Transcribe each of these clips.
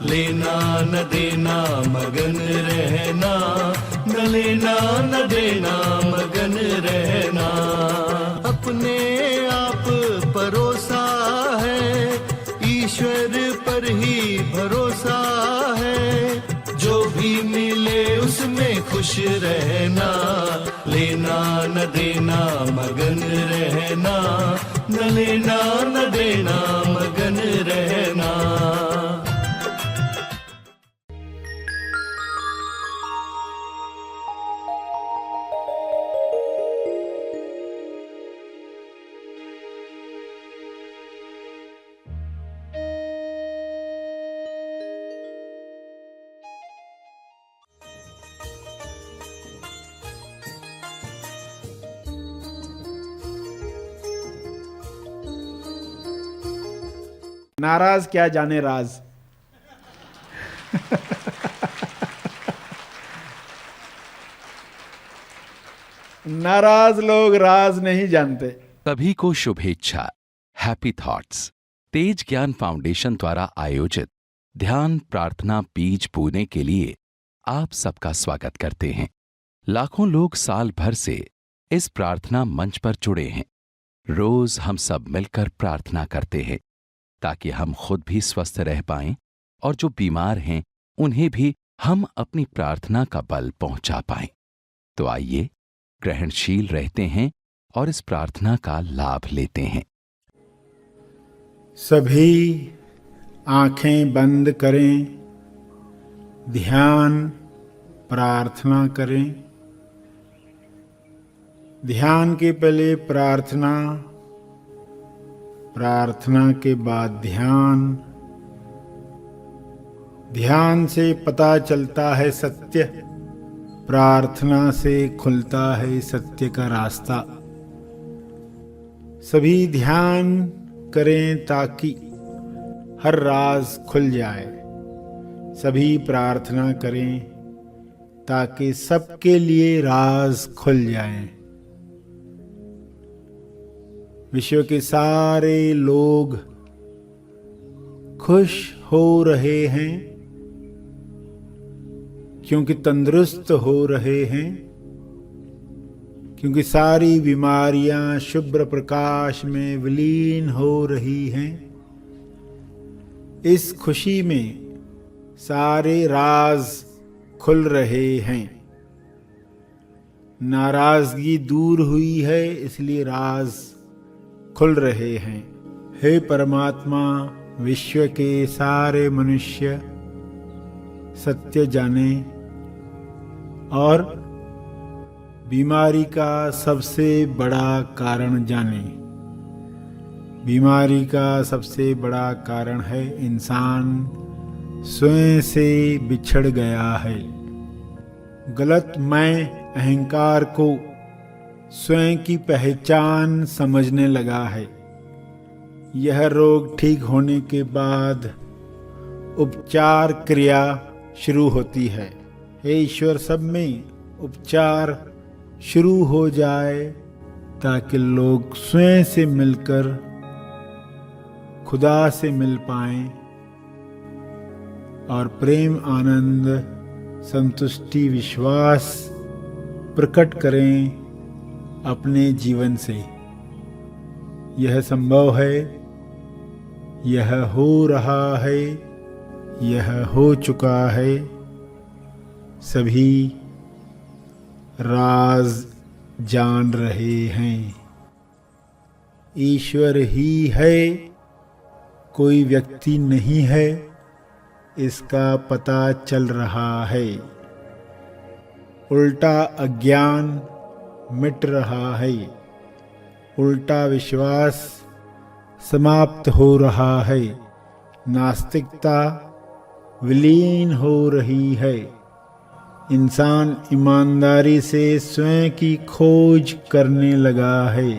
लेना न देना मगन रहना, न लेना न देना मगन रहना। अपने आप परोसा है, ईश्वर पर ही भरोसा है। जो भी मिले उसमें खुश रहना, लेना न देना मगन रहना, न लेना न देना मगन रहना। नाराज क्या जाने राज। नाराज लोग राज नहीं जानते। सभी को शुभेच्छा। हैप्पी थॉट्स तेज ज्ञान फाउंडेशन द्वारा आयोजित ध्यान प्रार्थना बीज बोने के लिए आप सबका स्वागत करते हैं। लाखों लोग साल भर से इस प्रार्थना मंच पर जुड़े हैं। रोज हम सब मिलकर प्रार्थना करते हैं ताकि हम खुद भी स्वस्थ रह पाएं और जो बीमार हैं उन्हें भी हम अपनी प्रार्थना का बल पहुंचा पाएं। तो आइए ग्रहणशील रहते हैं और इस प्रार्थना का लाभ लेते हैं। सभी आंखें बंद करें, ध्यान प्रार्थना करें। ध्यान के पहले प्रार्थना, प्रार्थना के बाद ध्यान। ध्यान से पता चलता है सत्य, प्रार्थना से खुलता है सत्य का रास्ता। सभी ध्यान करें ताकि हर राज खुल जाए। सभी प्रार्थना करें ताकि सबके लिए राज खुल जाएं। विश्व के सारे लोग खुश हो रहे हैं क्योंकि तंदुरुस्त हो रहे हैं, क्योंकि सारी बीमारियां शुभ्र प्रकाश में विलीन हो रही हैं। इस खुशी में सारे राज खुल रहे हैं। नाराजगी दूर हुई है, इसलिए राज खुल रहे हैं। हे परमात्मा, विश्व के सारे मनुष्य सत्य जाने और बीमारी का सबसे बड़ा कारण जाने। बीमारी का सबसे बड़ा कारण है इंसान स्वयं से बिछड़ गया है। गलत मैं अहंकार को स्वयं की पहचान समझने लगा है। यह रोग ठीक होने के बाद उपचार क्रिया शुरू होती है। हे ईश्वर, सब में उपचार शुरू हो जाए ताकि लोग स्वयं से मिलकर खुदा से मिल पाएं और प्रेम, आनंद, संतुष्टि, विश्वास प्रकट करें अपने जीवन से। यह संभव है, यह हो रहा है, यह हो चुका है। सभी राज जान रहे हैं। ईश्वर ही है, कोई व्यक्ति नहीं है, इसका पता चल रहा है। उल्टा अज्ञान मिट रहा है, उल्टा विश्वास समाप्त हो रहा है, नास्तिकता विलीन हो रही है। इंसान ईमानदारी से स्वयं की खोज करने लगा है।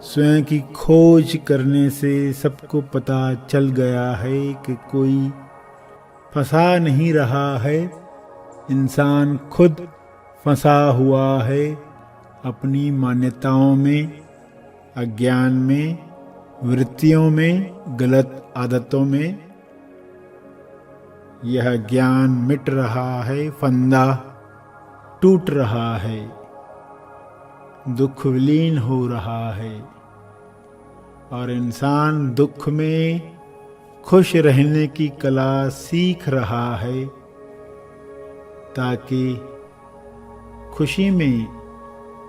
स्वयं की खोज करने से सबको पता चल गया है कि कोई फंसा नहीं रहा है, इंसान खुद फंसा हुआ है अपनी मान्यताओं में, अज्ञान में, वृत्तियों में, गलत आदतों में। यह ज्ञान मिट रहा है, फंदा टूट रहा है, दुख विलीन हो रहा है और इंसान दुख में खुश रहने की कला सीख रहा है ताकि खुशी में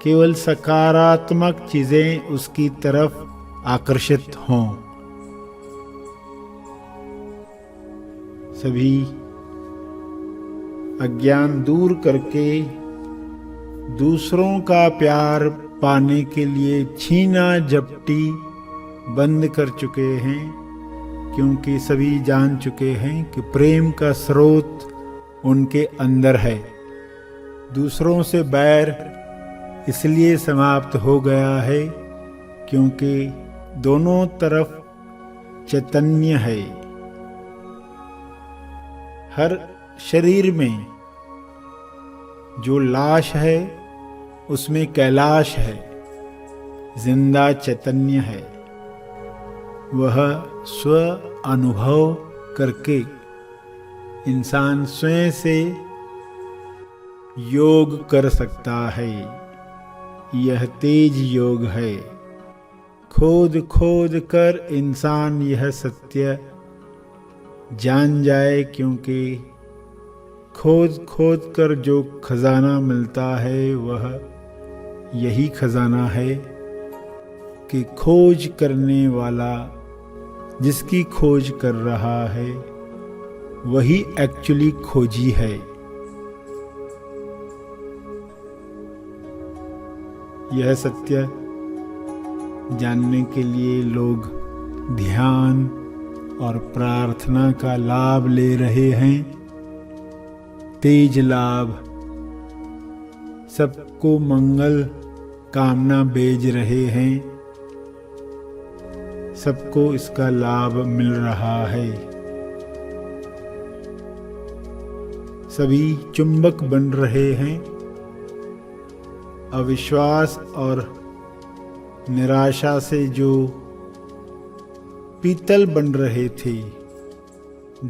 केवल सकारात्मक चीजें उसकी तरफ आकर्षित हों। सभी अज्ञान दूर करके दूसरों का प्यार पाने के लिए छीना झपटी बंद कर चुके हैं, क्योंकि सभी जान चुके हैं कि प्रेम का स्रोत उनके अंदर है। दूसरों से बैर इसलिए समाप्त हो गया है क्योंकि दोनों तरफ चैतन्य है। हर शरीर में जो लाश है उसमें कैलाश है, जिंदा चैतन्य है। वह स्व अनुभव करके इंसान स्वयं से योग कर सकता है। यह तेज योग है। खोद खोद कर इंसान यह सत्य जान जाए, क्योंकि खोद खोद कर जो खजाना मिलता है वह यही खजाना है कि खोज करने वाला जिसकी खोज कर रहा है वही एक्चुअली खोजी है। यह सत्य जानने के लिए लोग ध्यान और प्रार्थना का लाभ ले रहे हैं। तेज लाभ सबको मंगल कामना भेज रहे हैं। सबको इसका लाभ मिल रहा है। सभी चुंबक बन रहे हैं। अविश्वास और निराशा से जो पीतल बन रहे थे,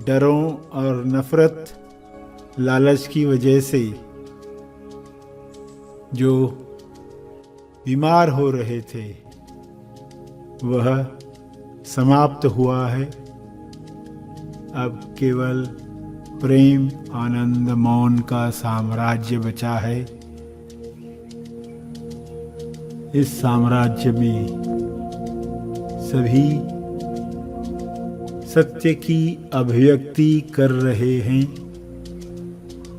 डरों और नफरत लालच की वजह से जो बीमार हो रहे थे, वह समाप्त हुआ है। अब केवल प्रेम, आनंद, मौन का साम्राज्य बचा है। इस साम्राज्य में सभी सत्य की अभिव्यक्ति कर रहे हैं।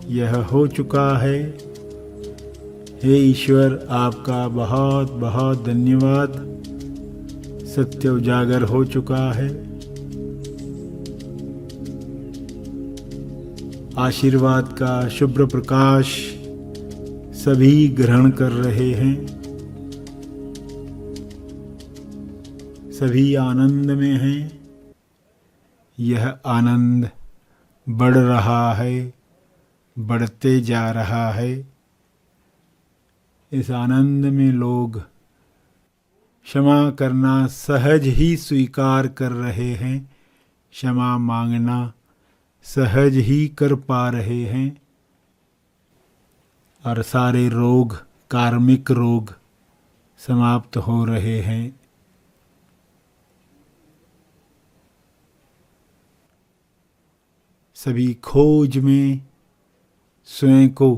यह हो चुका है। हे ईश्वर, आपका बहुत बहुत धन्यवाद। सत्य उजागर हो चुका है। आशीर्वाद का शुभ्र प्रकाश सभी ग्रहण कर रहे हैं। सभी आनंद में हैं। यह आनंद बढ़ रहा है, बढ़ते जा रहा है। इस आनंद में लोग क्षमा करना सहज ही स्वीकार कर रहे हैं। क्षमा मांगना सहज ही कर पा रहे हैं। और सारे रोग, कार्मिक रोग समाप्त हो रहे हैं। सभी खोज में स्वयं को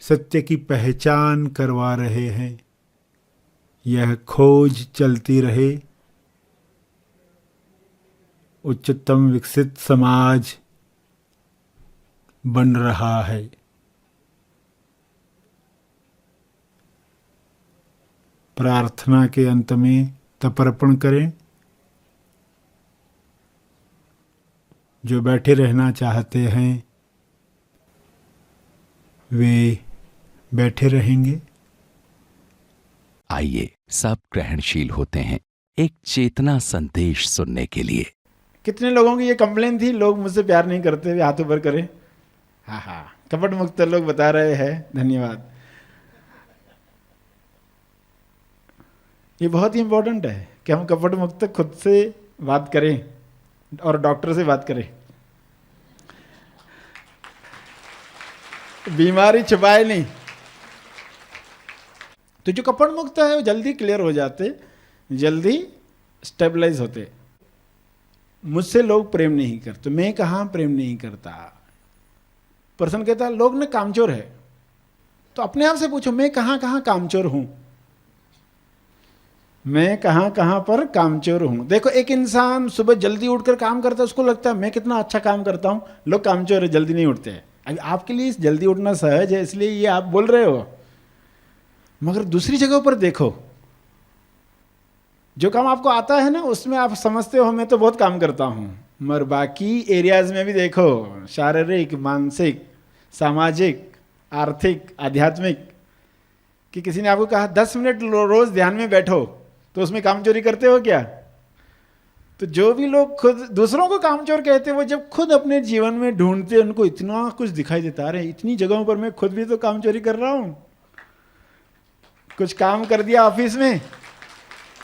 सत्य की पहचान करवा रहे हैं। यह खोज चलती रहे। उच्चतम विकसित समाज बन रहा है। प्रार्थना के अंत में तर्पण करें। जो बैठे रहना चाहते हैं वे बैठे रहेंगे। आइए सब ग्रहणशील होते हैं एक चेतना संदेश सुनने के लिए। कितने लोगों की ये कंप्लेन थी, लोग मुझसे प्यार नहीं करते, वे हाथ ऊपर करें। हाँ, कपट मुक्त लोग बता रहे हैं, धन्यवाद। ये बहुत ही इंपॉर्टेंट है कि हम कपट मुक्त खुद से बात करें। और डॉक्टर से बात करें। बीमारी छुपाए नहीं। तो जो कपट मुक्त है वो जल्दी क्लियर हो जाते, जल्दी स्टेबलाइज होते। मुझसे लोग प्रेम नहीं करते, मैं कहाँ प्रेम नहीं करता। पर्सन कहता है लोग ने कामचोर है, तो अपने आप से पूछो मैं कहाँ कहाँ कामचोर हूं, मैं कहाँ कहाँ पर कामचोर हूं। देखो एक इंसान सुबह जल्दी उठकर काम करता है, उसको लगता है मैं कितना अच्छा काम करता हूं, लोग कामचोर है, जल्दी नहीं उठते हैं। अभी आपके लिए जल्दी उठना सहज है इसलिए ये आप बोल रहे हो, मगर दूसरी जगहों पर देखो, जो काम आपको आता है ना उसमें आप समझते हो मैं तो बहुत काम करता हूं, मगर बाकी एरियाज में भी देखो, शारीरिक, मानसिक, सामाजिक, आर्थिक, आध्यात्मिक, कि किसी ने आपको कहा 10 मिनट रोज ध्यान में बैठो, तो उसमें कामचोरी करते हो क्या? तो जो भी लोग खुद दूसरों को कामचोर कहते हैं, वो जब खुद अपने जीवन में ढूंढते उनको इतना कुछ दिखाई देता है, इतनी जगहों पर मैं खुद भी तो कामचोरी कर रहा हूं। कुछ काम कर दिया ऑफिस में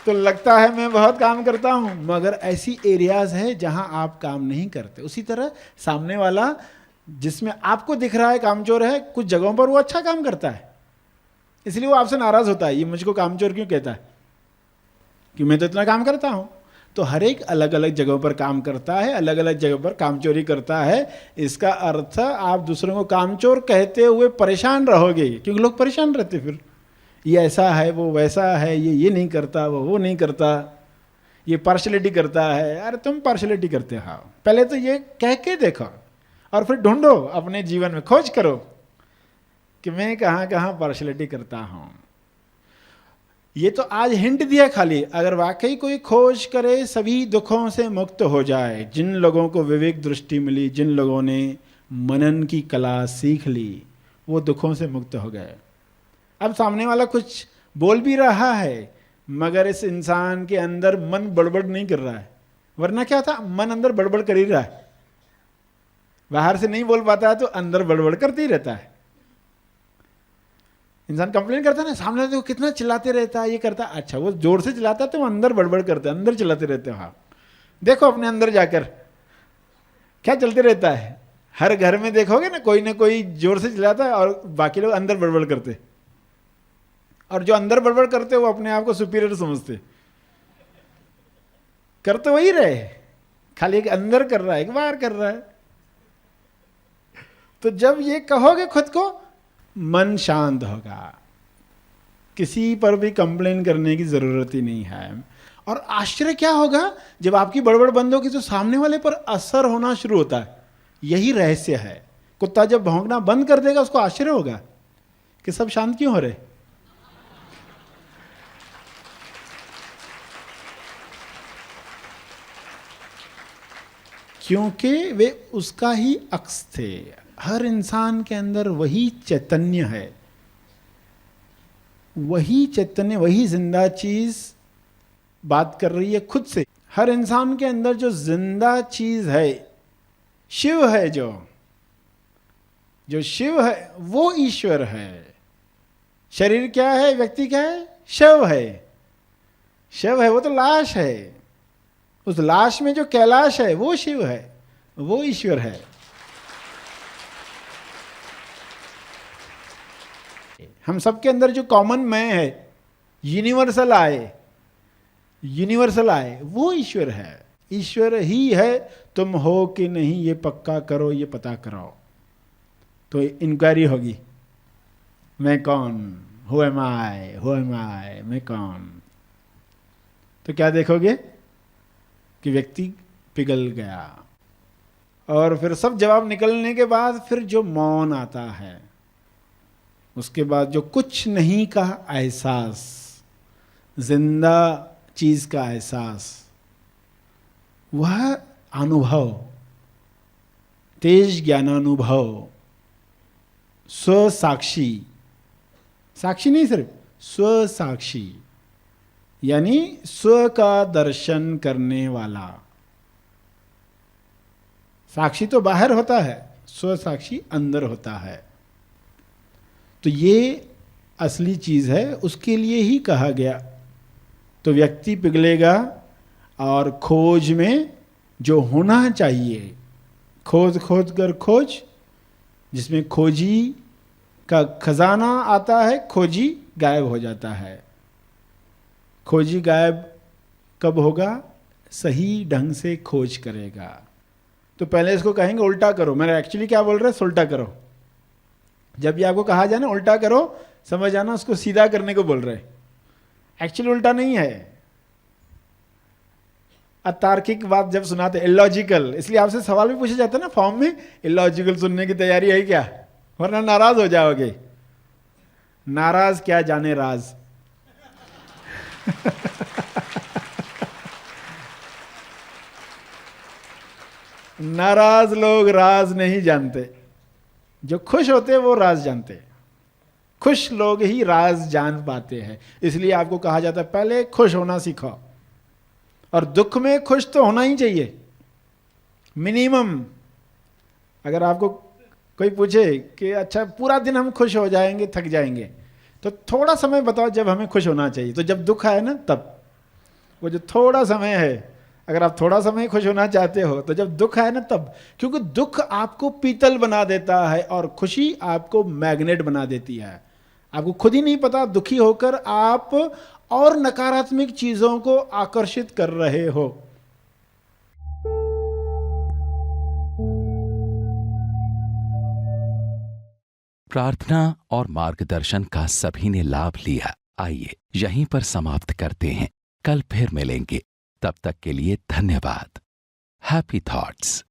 तो लगता है मैं बहुत काम करता हूं, मगर ऐसी एरियाज है जहां आप काम नहीं करते। उसी तरह सामने वाला जिसमें आपको दिख रहा है कामचोर है, कुछ जगहों पर वो अच्छा काम करता है, इसलिए वो आपसे नाराज होता है, ये मुझको कामचोर क्यों कहता है, कि मैं तो इतना काम करता हूं। तो हर एक अलग अलग जगहों पर काम करता है, अलग अलग जगहों पर कामचोरी करता है। इसका अर्थ आप दूसरों को कामचोर कहते हुए परेशान रहोगे, क्योंकि लोग परेशान रहते, फिर ये ऐसा है, वो वैसा है, ये नहीं करता, वो नहीं करता, ये पार्शलिटी करता है। अरे तुम पार्शलिटी करते हो, पहले तो ये कह के देखो और फिर ढूंढो अपने जीवन में, खोज करो कि मैं कहाँ कहाँ पार्शलिटी करता हूँ। ये तो आज हिंट दिया खाली, अगर वाकई कोई खोज करे सभी दुखों से मुक्त हो जाए। जिन लोगों को विवेक दृष्टि मिली, जिन लोगों ने मनन की कला सीख ली, वो दुखों से मुक्त हो गए। अब सामने वाला कुछ बोल भी रहा है, मगर इस इंसान के अंदर मन बड़बड़ नहीं कर रहा है, वरना क्या था, मन अंदर बड़बड़ कर ही रहा है, बाहर से नहीं बोल पाता है तो अंदर बड़बड़ करते ही रहता है। इंसान कंप्लेन करता है ना, सामने तो कितना चिल्लाते रहता है, ये करता है, अच्छा वो जोर से चिल्लाता है तो वो अंदर बड़बड़ करता है, अंदर चिल्लाते रहते हो। हाँ देखो अपने अंदर जाकर क्या चलते रहता है। हर घर में देखोगे ना कोई जोर से चिल्लाता है और बाकी लोग अंदर बड़बड़ करते, और जो अंदर बड़बड़ करते वो अपने आप को सुपीरियर समझते, कर तो वही रहे, खाली एक अंदर कर रहा है, एक बाहर कर रहा है। तो जब ये कहोगे खुद को, मन शांत होगा, किसी पर भी कंप्लेन करने की जरूरत ही नहीं है। और आश्चर्य क्या होगा, जब आपकी बड़बड़ बंद होगी तो सामने वाले पर असर होना शुरू होता है। यही रहस्य है। कुत्ता जब भौंकना बंद कर देगा उसको आश्चर्य होगा कि सब शांत क्यों हो रहे। क्योंकि वे उसका ही अक्स थे। हर इंसान के अंदर वही चैतन्य है, वही चैतन्य, वही जिंदा चीज बात कर रही है खुद से। हर इंसान के अंदर जो जिंदा चीज है, शिव है, जो शिव है वो ईश्वर है। शरीर क्या है, व्यक्ति क्या है, शव है। शव है वो तो लाश है, उस लाश में जो कैलाश है वो शिव है, वो ईश्वर है। हम सबके अंदर जो कॉमन मैं है, यूनिवर्सल आए, वो ईश्वर है। ईश्वर ही है, तुम हो कि नहीं ये पक्का करो, ये पता कराओ। तो इंक्वायरी होगी, मैं कौन, हु एम आई, मैं कौन। तो क्या देखोगे कि व्यक्ति पिघल गया। और फिर सब जवाब निकलने के बाद फिर जो मौन आता है, उसके बाद जो कुछ नहीं का एहसास, जिंदा चीज का एहसास, वह अनुभव, तेज ज्ञानानुभव, स्वसाक्षी, साक्षी नहीं सिर्फ स्वसाक्षी, यानी स्व का दर्शन करने वाला। साक्षी तो बाहर होता है, स्वसाक्षी अंदर होता है। तो ये असली चीज है, उसके लिए ही कहा गया। तो व्यक्ति पिघलेगा और खोज में जो होना चाहिए, खोज खोज कर खोज, जिसमें खोजी का खजाना आता है, खोजी गायब हो जाता है। खोजी गायब कब होगा? सही ढंग से खोज करेगा। तो पहले इसको कहेंगे उल्टा करो। मैंने एक्चुअली क्या बोल रहा है? उल्टा करो। जब भी आपको कहा जाए ना उल्टा करो, समझ आना उसको सीधा करने को बोल रहे। एक्चुअली उल्टा नहीं है। अतार्किक बात जब सुनाते, इलॉजिकल, इसलिए आपसे सवाल भी पूछे जाते हैं ना फॉर्म में, इलॉजिकल सुनने की तैयारी है क्या? वरना नाराज हो जाओगे। नाराज क्या जाने राज। नाराज लोग राज नहीं जानते, जो खुश होते हैं वो राज जानते हैं। खुश लोग ही राज जान पाते हैं। इसलिए आपको कहा जाता है पहले खुश होना सीखो, और दुख में खुश तो होना ही चाहिए मिनिमम। अगर आपको कोई पूछे कि अच्छा पूरा दिन हम खुश हो जाएंगे, थक जाएंगे, तो थोड़ा समय बताओ जब हमें खुश होना चाहिए। तो जब दुख आए ना तब, वो जो थोड़ा समय है, अगर आप थोड़ा समय खुश होना चाहते हो तो जब दुख आए ना तब, क्योंकि दुख आपको पीतल बना देता है और खुशी आपको मैग्नेट बना देती है। आपको खुद ही नहीं पता दुखी होकर आप और नकारात्मक चीजों को आकर्षित कर रहे हो। प्रार्थना और मार्गदर्शन का सभी ने लाभ लिया। आइए यहीं पर समाप्त करते हैं। कल फिर मिलेंगे। तब तक के लिए धन्यवाद। Happy thoughts.